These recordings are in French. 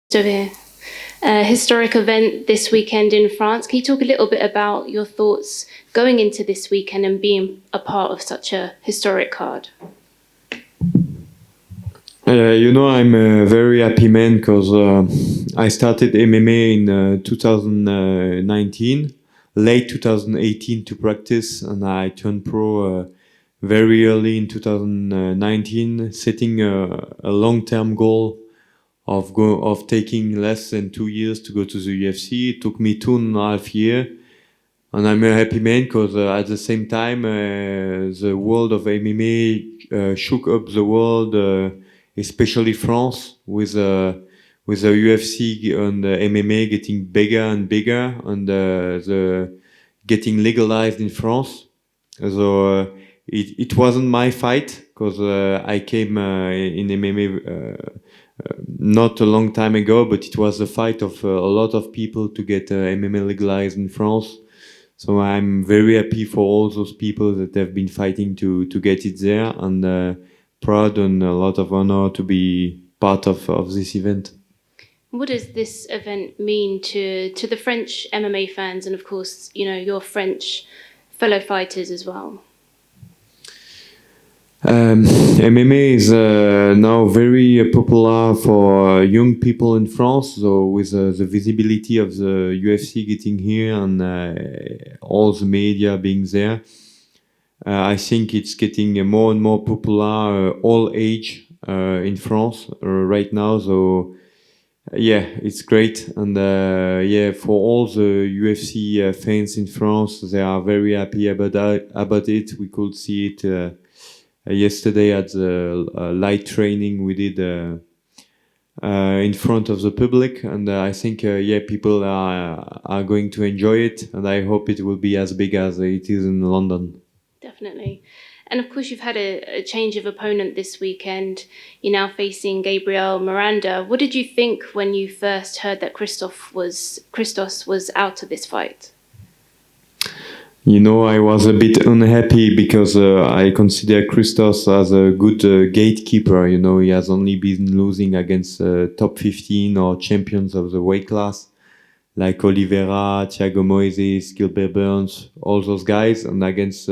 Here. A historic event this weekend in France. Can you talk a little bit about your thoughts going into this weekend and being a part of such a historic card? I'm a very happy man because I started MMA in 2019, late 2018 to practice, and I turned pro very early in 2019, setting a long-term goal of taking less than 2 years to go to the UFC. It took me 2.5 years, and I'm a happy man because at the same time the world of MMA shook up the world, especially France, with the UFC and the MMA getting bigger and bigger, and the getting legalized in France. So it wasn't my fight because I came in MMA not a long time ago, but it was the fight of a lot of people to get MMA legalized in France. So I'm very happy for all those people that have been fighting to get it there, and proud and a lot of honor to be part of this event. What does this event mean to the French MMA fans and, of course, your French fellow fighters as well? MMA is now very popular for young people in France. So with the visibility of the UFC getting here and all the media being there, I think it's getting more and more popular, all age in France right now. So yeah, it's great, and for all the UFC fans in France, they are very happy about it. We could see it. Yesterday at the light training we did in front of the public, and I think people are going to enjoy it, and I hope it will be as big as it is in London. Definitely. And of course, you've had a change of opponent this weekend. You're now facing Gabriel Miranda. What did you think when you first heard that Christos was out of this fight? I was a bit unhappy because I consider Christos as a good gatekeeper. He has only been losing against top 15 or champions of the weight class, like Oliveira, Thiago Moises, Gilbert Burns, all those guys. And against,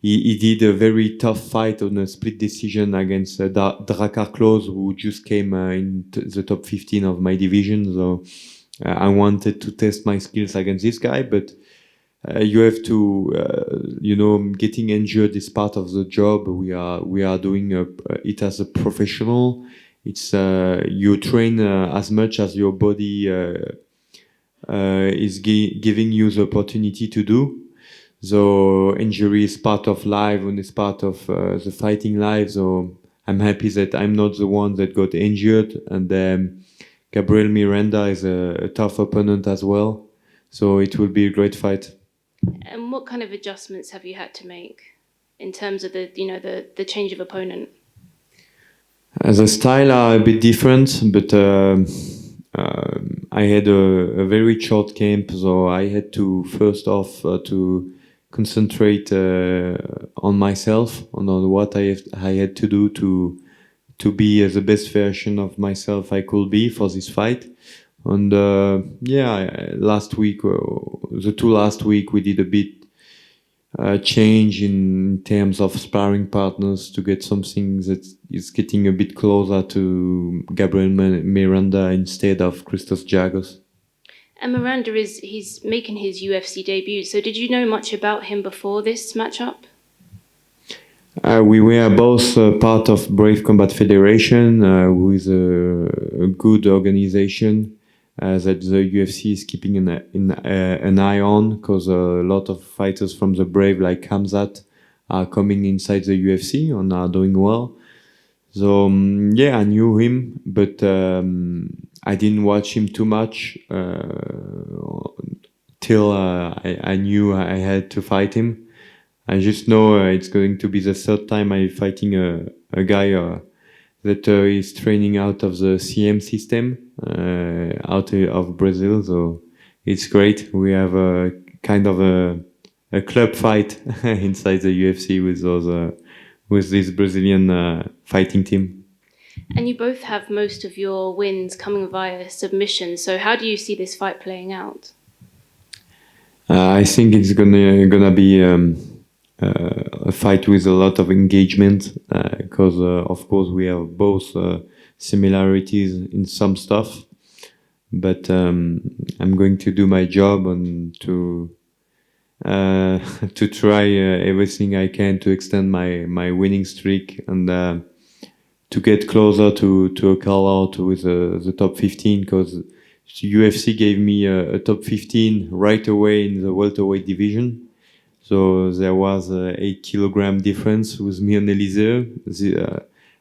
he did a very tough fight on a split decision against Drakkar Klose, who just came in the top 15 of my division. So I wanted to test my skills against this guy, but you have to, getting injured is part of the job. We are doing it as a professional. It's you train as much as your body is giving you the opportunity to do. So injury is part of life and it's part of the fighting life. So I'm happy that I'm not the one that got injured, and Gabriel Miranda is a tough opponent as well. So it will be a great fight. And what kind of adjustments have you had to make in terms of the change of opponent? The style are a bit different, but I had a very short camp, so I had to first off to concentrate on myself, on what I had to do to be the best version of myself I could be for this fight. And last week, the two last week, we did a bit change in terms of sparring partners to get something that is getting a bit closer to Gabriel Miranda instead of Christos Giagos. And Miranda he's making his UFC debut. So did you know much about him before this matchup? We were both part of Brave Combat Federation, who is a good organization that the UFC is keeping an eye on, because a lot of fighters from the Brave, like Khamzat, are coming inside the UFC and are doing well. So I knew him, but I didn't watch him too much till I knew I had to fight him. I just know it's going to be the third time I'm fighting a guy that is training out of the CM system, out of Brazil. So it's great. We have a kind of a club fight inside the UFC with this Brazilian fighting team. And you both have most of your wins coming via submission. So how do you see this fight playing out? I think it's gonna be a fight with a lot of engagement because of course we have both similarities in some stuff, but I'm going to do my job and to try everything I can to extend my winning streak and to get closer to a call out with the top 15 because UFC gave me a top 15 right away in the welterweight division. So there was a 8 kilogram difference with me and Elise.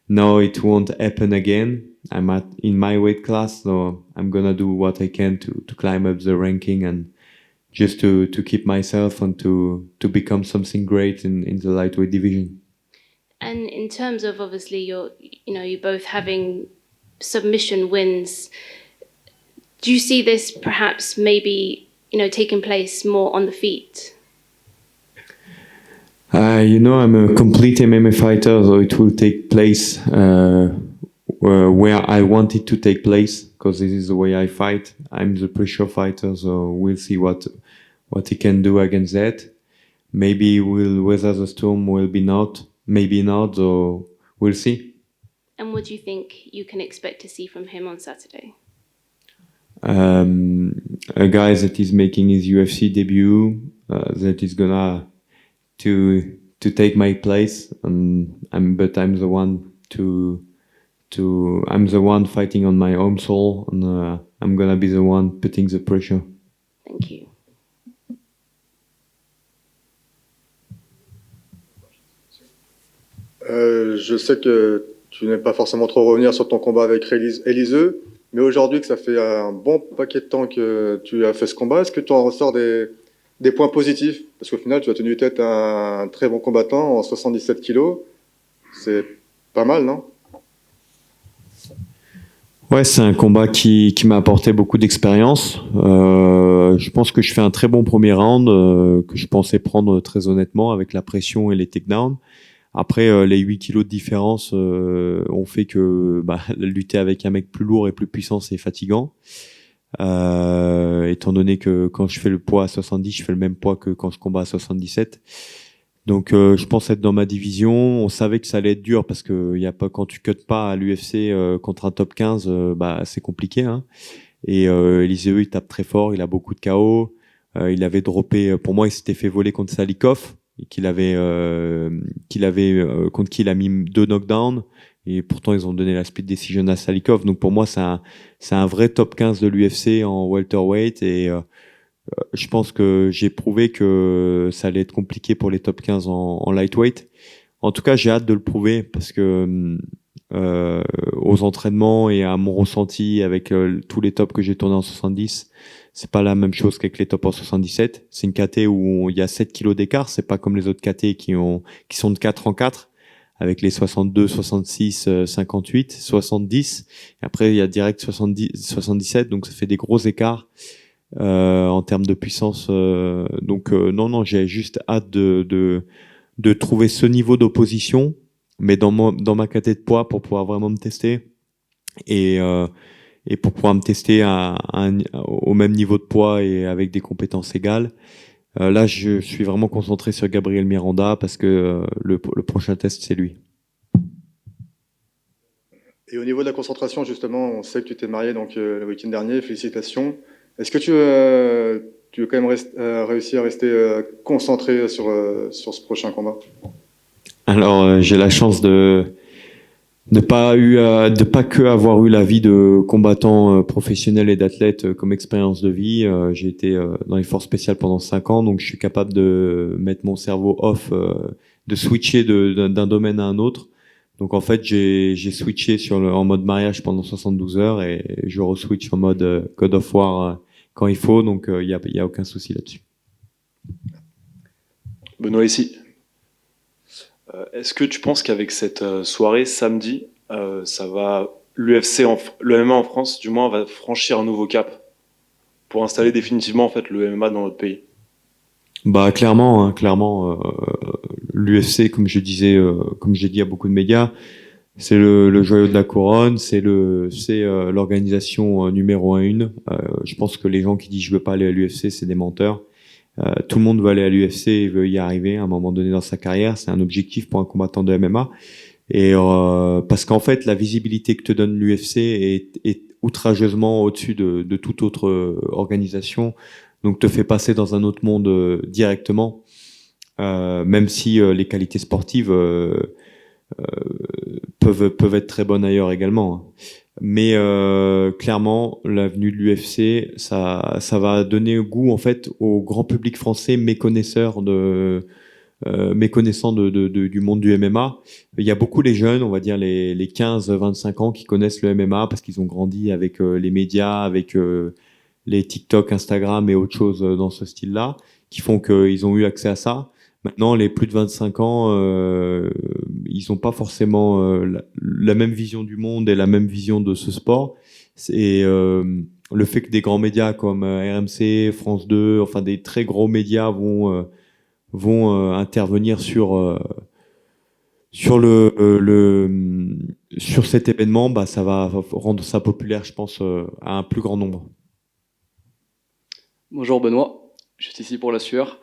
Now it won't happen again. I'm in my weight class, so I'm gonna do what I can to climb up the ranking and just to keep myself and to become something great in the lightweight division. And in terms of obviously you both having submission wins, do you see this perhaps maybe taking place more on the feet? I'm a complete MMA fighter, so it will take place where I want it to take place because this is the way I fight. I'm the pressure fighter, so we'll see what he can do against that. Maybe we'll weather the storm, maybe not, so we'll see. And what do you think you can expect to see from him on Saturday? A guy that is making his UFC debut, that is gonna to take my place, and I'm the one I'm the one fighting on my own soul, and I'm gonna be the one putting the pressure. Thank you. Je sais que tu n'aimes pas forcément trop revenir sur ton combat avec Eliseu, mais aujourd'hui que ça fait un bon paquet de temps que tu as fait ce combat, est-ce que tu en ressors des points positifs? Parce qu'au final, tu as tenu tête à un très bon combattant en 77 kilos. C'est pas mal, non? Ouais, c'est un combat qui m'a apporté beaucoup d'expérience. Je pense que je fais un très bon premier round que je pensais prendre très honnêtement avec la pression et les takedowns. Après, les 8 kilos de différence ont fait que lutter avec un mec plus lourd et plus puissant, c'est fatigant. Étant donné que quand je fais le poids à 70, je fais le même poids que quand je combats à 77. Donc je pense être dans ma division. On savait que ça allait être dur parce que quand tu cuts pas à l'UFC contre un top 15, c'est compliqué. Hein. Et Eliseu, il tape très fort, il a beaucoup de KO. Il avait droppé, pour moi, il s'était fait voler contre Salikov, contre qui il a mis 2 knockdowns. Et pourtant, ils ont donné la split decision à Salikov. Donc pour moi, c'est un vrai top 15 de l'UFC en welterweight. Et je pense que j'ai prouvé que ça allait être compliqué pour les top 15 en lightweight. En tout cas, j'ai hâte de le prouver parce que aux entraînements et à mon ressenti avec tous les tops que j'ai tournés en 70, c'est pas la même chose qu'avec les tops en 77. C'est une KT où il y a 7 kilos d'écart. C'est pas comme les autres KT qui sont de 4 en 4 avec les 62, 66, 58, 70. Et après, il y a direct 70, 77. Donc, ça fait des gros écarts en termes de puissance. Non, j'ai juste hâte de trouver ce niveau d'opposition, mais dans ma caté de poids pour pouvoir vraiment me tester et pour pouvoir me tester au même niveau de poids et avec des compétences égales. Là, je suis vraiment concentré sur Gabriel Miranda parce que le prochain test, c'est lui. Et au niveau de la concentration, justement, on sait que tu t'es marié donc, le week-end dernier, félicitations. Est-ce que tu veux quand même réussir à rester concentré sur ce prochain combat? Alors, j'ai la chance de pas que avoir eu la vie de combattant professionnel et d'athlète comme expérience de vie. J'ai été dans les forces spéciales pendant 5 ans, donc je suis capable de mettre mon cerveau off, de switcher d'un domaine à un autre. Donc en fait, j'ai switché en mode mariage pendant 72 heures et je re-switch en mode God of War quand il faut, donc il y a aucun souci là-dessus. Benoît ici. Est-ce que tu penses qu'avec cette soirée samedi, l'UFC, le MMA en France, du moins, va franchir un nouveau cap pour installer définitivement en fait le MMA dans notre pays? Clairement, l'UFC, comme j'ai dit à beaucoup de médias, C'est le joyau de la couronne, c'est l'organisation numéro 1. Je pense que les gens qui disent je veux pas aller à l'UFC, c'est des menteurs. Tout le monde veut aller à l'UFC et veut y arriver à un moment donné dans sa carrière. C'est un objectif pour un combattant de MMA. Et parce qu'en fait, la visibilité que te donne l'UFC est outrageusement au-dessus de toute autre organisation. Donc, te fait passer dans un autre monde directement. Même si les qualités sportives peuvent être très bonnes ailleurs également, hein. Mais clairement, l'avenue de l'UFC, ça va donner goût en fait au grand public français méconnaissant du monde du MMA. Il y a beaucoup les jeunes, on va dire les 15-25 ans qui connaissent le MMA parce qu'ils ont grandi avec les médias, avec les TikTok, Instagram et autres choses dans ce style-là, qui font qu'ils ont eu accès à ça. Maintenant, les plus de 25 ans, ils n'ont pas forcément la même vision du monde et la même vision de ce sport. C'est le fait que des grands médias comme RMC, France 2, enfin des très gros médias vont intervenir sur cet événement, bah ça va rendre ça populaire, je pense, à un plus grand nombre. Bonjour Benoît, je suis ici pour la sueur.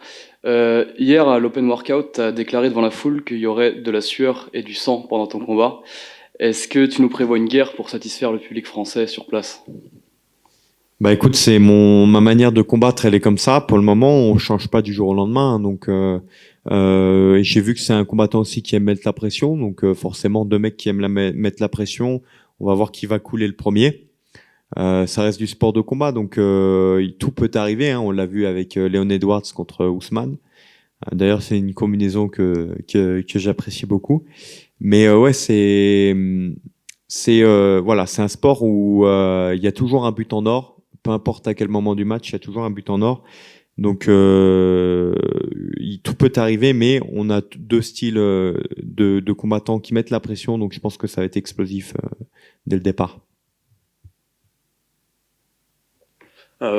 Hier à l'Open Workout, tu as déclaré devant la foule qu'il y aurait de la sueur et du sang pendant ton combat. Est-ce que tu nous prévois une guerre pour satisfaire le public français sur place? Bah écoute, c'est ma manière de combattre, elle est comme ça. Pour le moment, on change pas du jour au lendemain, hein. Donc et j'ai vu que c'est un combattant aussi qui aime mettre la pression, donc forcément deux mecs qui aiment mettre la pression. On va voir qui va couler le premier. Ça reste du sport de combat, donc tout peut arriver, hein. On l'a vu avec Leon Edwards contre Ousmane. D'ailleurs, c'est une combinaison que j'apprécie beaucoup. Mais ouais, voilà, c'est un sport où il y a toujours un but en or. Peu importe à quel moment du match, il y a toujours un but en or. Donc tout peut arriver, mais on a deux styles de combattants qui mettent la pression, donc je pense que ça va être explosif dès le départ.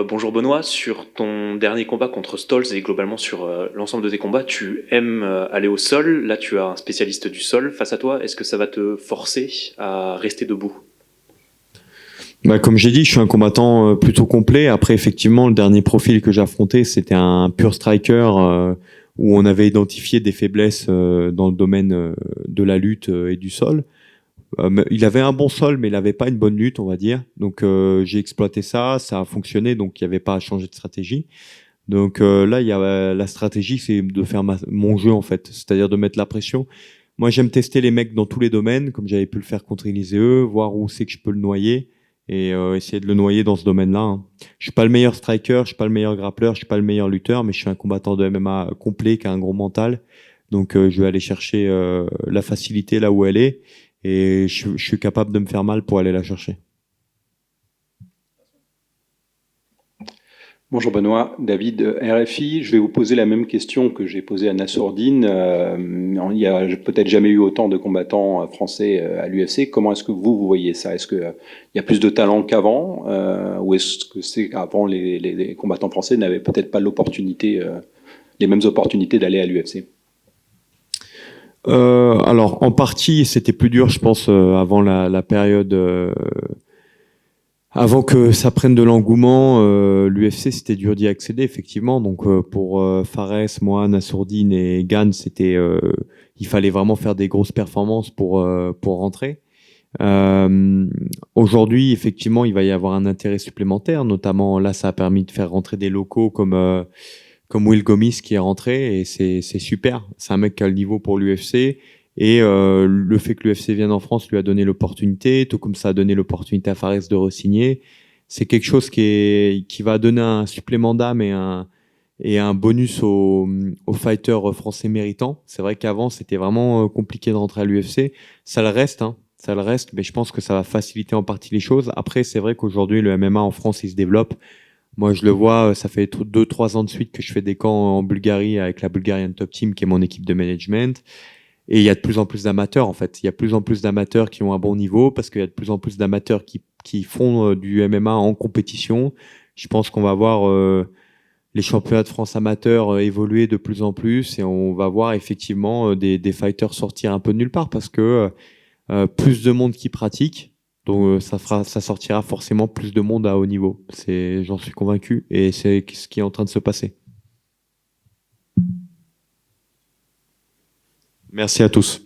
Bonjour Benoît, sur ton dernier combat contre Stolz et globalement sur l'ensemble de tes combats, tu aimes aller au sol. Là, tu as un spécialiste du sol face à toi. Est-ce que ça va te forcer à rester debout? Bah, comme j'ai dit, je suis un combattant plutôt complet. Après, effectivement, le dernier profil que j'ai affronté, c'était un pur striker où on avait identifié des faiblesses dans le domaine de la lutte et du sol. Il avait un bon sol, mais il n'avait pas une bonne lutte, on va dire. Donc j'ai exploité ça, ça a fonctionné, donc il n'y avait pas à changer de stratégie. Donc là, la stratégie, c'est de faire mon jeu en fait, c'est-à-dire de mettre la pression. Moi, j'aime tester les mecs dans tous les domaines, comme j'avais pu le faire contre Eliseu, voir où c'est que je peux le noyer et essayer de le noyer dans ce domaine-là, hein. Je suis pas le meilleur striker, je suis pas le meilleur grappleur, je suis pas le meilleur lutteur, mais je suis un combattant de MMA complet qui a un gros mental. Donc je vais aller chercher la facilité là où elle est. Et je suis capable de me faire mal pour aller la chercher. Bonjour Benoît, David, RFI. Je vais vous poser la même question que j'ai posée à Nassourdine. Il n'y a peut-être jamais eu autant de combattants français à l'UFC. Comment est-ce que vous voyez ça? Est-ce qu'il y a plus de talent qu'avant ou est-ce que c'est qu'avant les combattants français n'avaient peut-être pas l'opportunité, les mêmes opportunités d'aller à l'UFC? Alors, en partie, c'était plus dur, je pense, avant la période, avant que ça prenne de l'engouement. L'UFC, c'était dur d'y accéder, effectivement. Donc, pour Fares, moi, Nassourdine et Gann, il fallait vraiment faire des grosses performances pour rentrer. Aujourd'hui, effectivement, il va y avoir un intérêt supplémentaire. Notamment, là, ça a permis de faire rentrer des locaux comme Will Gomis qui est rentré et c'est super. C'est un mec qui a le niveau pour l'UFC et le fait que l'UFC vienne en France lui a donné l'opportunité, tout comme ça a donné l'opportunité à Fares de re-signer. C'est quelque chose qui va donner un supplément d'âme et un bonus aux fighters français méritants. C'est vrai qu'avant c'était vraiment compliqué de rentrer à l'UFC. Ça le reste, hein. Ça le reste, mais je pense que ça va faciliter en partie les choses. Après, c'est vrai qu'aujourd'hui le MMA en France il se développe. Moi, je le vois, ça fait 2-3 ans de suite que je fais des camps en Bulgarie avec la Bulgarian Top Team, qui est mon équipe de management. Et il y a de plus en plus d'amateurs, en fait. Il y a de plus en plus d'amateurs qui ont un bon niveau parce qu'il y a de plus en plus d'amateurs qui font du MMA en compétition. Je pense qu'on va voir les championnats de France amateurs évoluer de plus en plus et on va voir effectivement des fighters sortir un peu de nulle part parce que plus de monde qui pratique. Donc ça sortira forcément plus de monde à haut niveau. J'en suis convaincu et c'est ce qui est en train de se passer. Merci à tous.